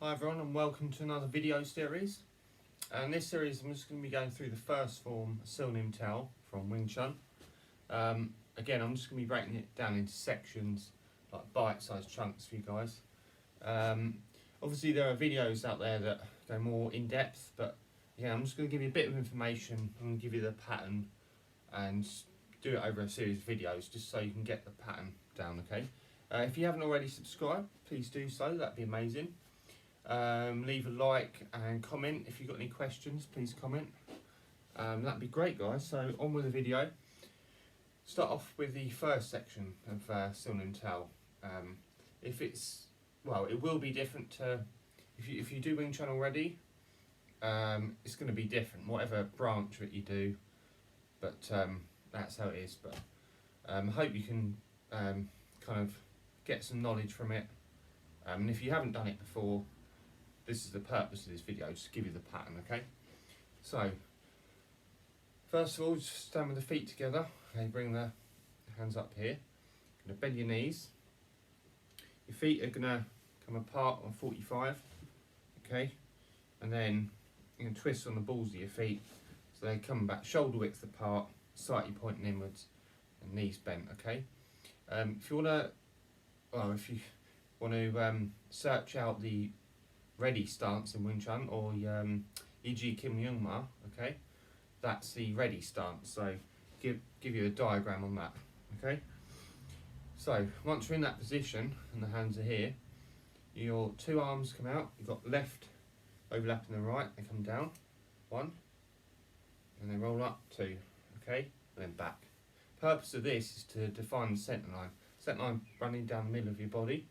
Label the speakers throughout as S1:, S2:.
S1: Hi everyone and welcome to another video series. In this series I'm just going to be going through the first form, Sil Nim Tao from Wing Chun. Again, I'm just going to be breaking it down into sections, like bite-sized chunks for you guys. Obviously there are videos out there that go more in depth, but yeah, I'm just going to give you a bit of information and give you the pattern and do it over a series of videos just so you can get the pattern down, okay? If you haven't already subscribed, please do so, that'd be amazing. Leave a like and comment. If you've got any questions, please comment. That'd be great, guys. So on with the video. Start off with the first section of Sil Nim Tao. It will be different to if you do Wing Chun already. It's going to be different, whatever branch that you do. But that's how it is. But I hope you can kind of get some knowledge from it. And if you haven't done it before, this is the purpose of this video, just to give you the pattern, okay? So, first of all, just stand with the feet together. Okay, bring the hands up here. Gonna bend your knees. Your feet are gonna come apart on 45, okay? And then you're gonna twist on the balls of your feet so they come back shoulder width apart, slightly pointing inwards, and knees bent, okay? If you want to search out the ready stance in Wing Chun, or e.g. Kim Young Ma, okay, that's the ready stance. So give you a diagram on that, okay. So once you're in that position and the hands are here, your two arms come out. You've got left overlapping the right. They come down, one, and they roll up, two, okay, and then back. Purpose of this is to define the centre line. Centre line running down the middle of your body,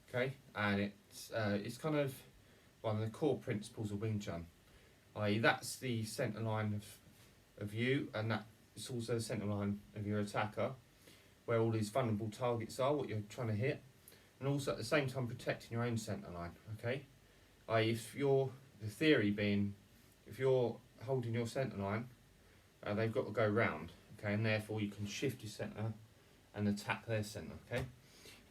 S1: okay, and it's kind of one of the core principles of Wing Chun, i.e. that's the centre line of you, and that it's also the centre line of your attacker, where all these vulnerable targets are, what you're trying to hit, and also at the same time protecting your own centre line, okay? i.e. if you're holding your centre line, they've got to go round, okay, and therefore you can shift your centre and attack their centre, okay?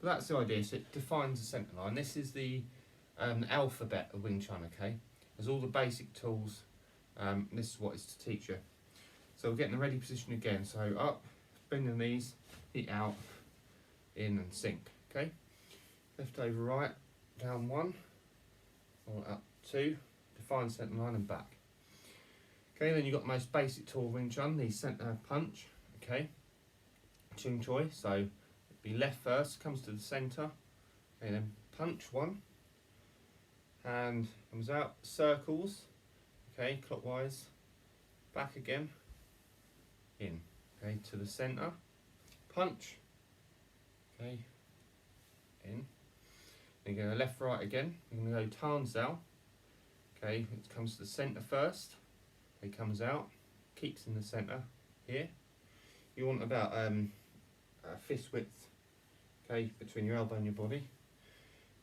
S1: But that's the idea, so it defines the centre line. This is the alphabet of Wing Chun, okay? There's all the basic tools, this is what it's to teach you. So we'll get in the ready position again, so up, bend the knees, feet out, in and sink, okay? Left over right, down one, or up two, define centre line and back. Okay, then you've got the most basic tool of Wing Chun, the centre punch, okay? Chung Choi, so be left first, comes to the centre, okay, then punch one, hand comes out, circles, okay, clockwise, back again, in, okay, to the centre, punch, okay, in, then go left, right again, we're going to go Tan Zao, okay, it comes to the centre first, okay, comes out, keeps in the centre here, you want about fist width, okay, between your elbow and your body,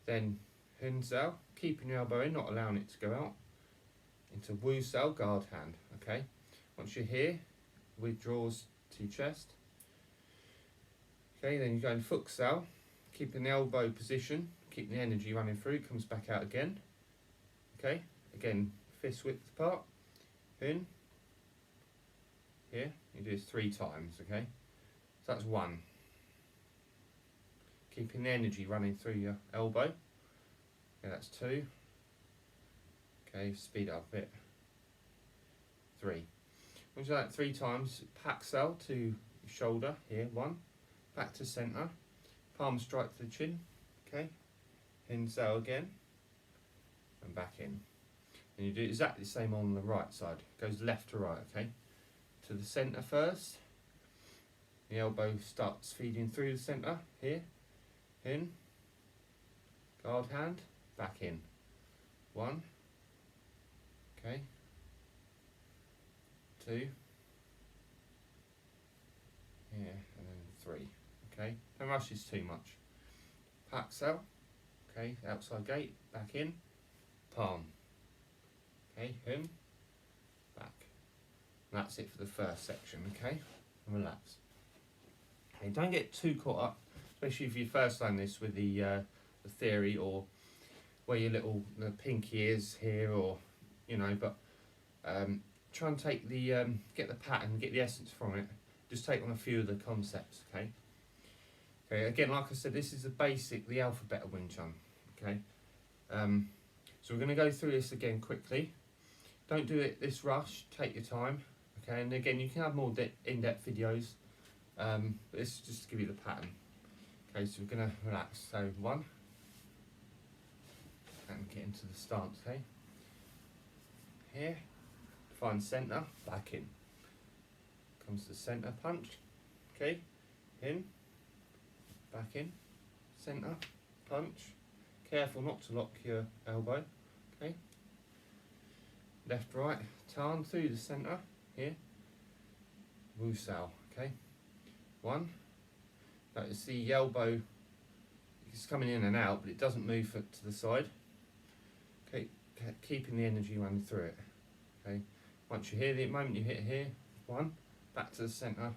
S1: then Hun Zao, keeping your elbow in, not allowing it to go out, into Wu Zao, guard hand, okay. Once you're here, withdraws to your chest, okay, then you go in Fuk Zao, keeping the elbow position, keeping the energy running through, comes back out again, okay, again, fist width apart, Hun, here, you do this 3 times, okay, so that's 1. Keeping the energy running through your elbow, okay, that's 2, okay, speed up a bit, 3. Once you do that 3 times, Pak Sao to your shoulder, here, 1, back to centre, palm strike to the chin, okay, Hin Sao again, and back in. And you do exactly the same on the right side, goes left to right, okay, to the centre first, the elbow starts feeding through the centre, here, in, guard hand, back in, 1, okay, 2, here, and then 3, okay, don't rush this too much. Pak Sao, okay, outside gate, back in, palm, okay, in, back, and that's it for the first section, okay, and relax. Okay, don't get too caught up, especially if you first learn this with the theory or where your little the pinky is here, or you know, but try and take the get the pattern, get the essence from it. Just take on a few of the concepts, okay? Okay, again, like I said, this is the basic, the alphabet of Wing Chun, okay? So we're going to go through this again quickly. Don't do it this rush, take your time, okay? And again, you can have more in-depth videos, but this is just to give you the pattern. Okay, so we're going to relax. So 1, and get into the stance, okay? Here, find centre, back in. Comes to centre, punch, okay? In, back in, centre, punch. Careful not to lock your elbow, okay? Left, right, turn through the centre, here. Wu Sao, okay? 1. Notice the elbow is coming in and out, but it doesn't move to the side. Okay, keeping the energy running through it. Okay, once you hear the moment you hit here, 1, back to the centre,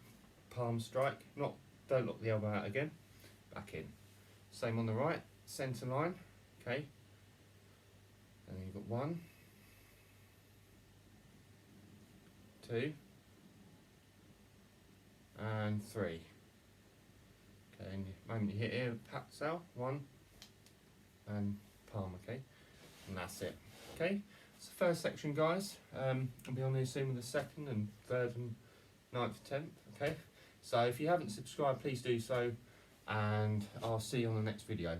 S1: palm strike. Don't lock the elbow out again. Back in. Same on the right, centre line. Okay, and then you've got 1, 2, and 3. Okay, and the moment you hit here, pat cell, 1, and palm. Okay, and that's it. Okay, it's the first section, guys. I'll be on here soon with the second and third and 9th, 10th. Okay, so if you haven't subscribed, please do so, and I'll see you on the next video.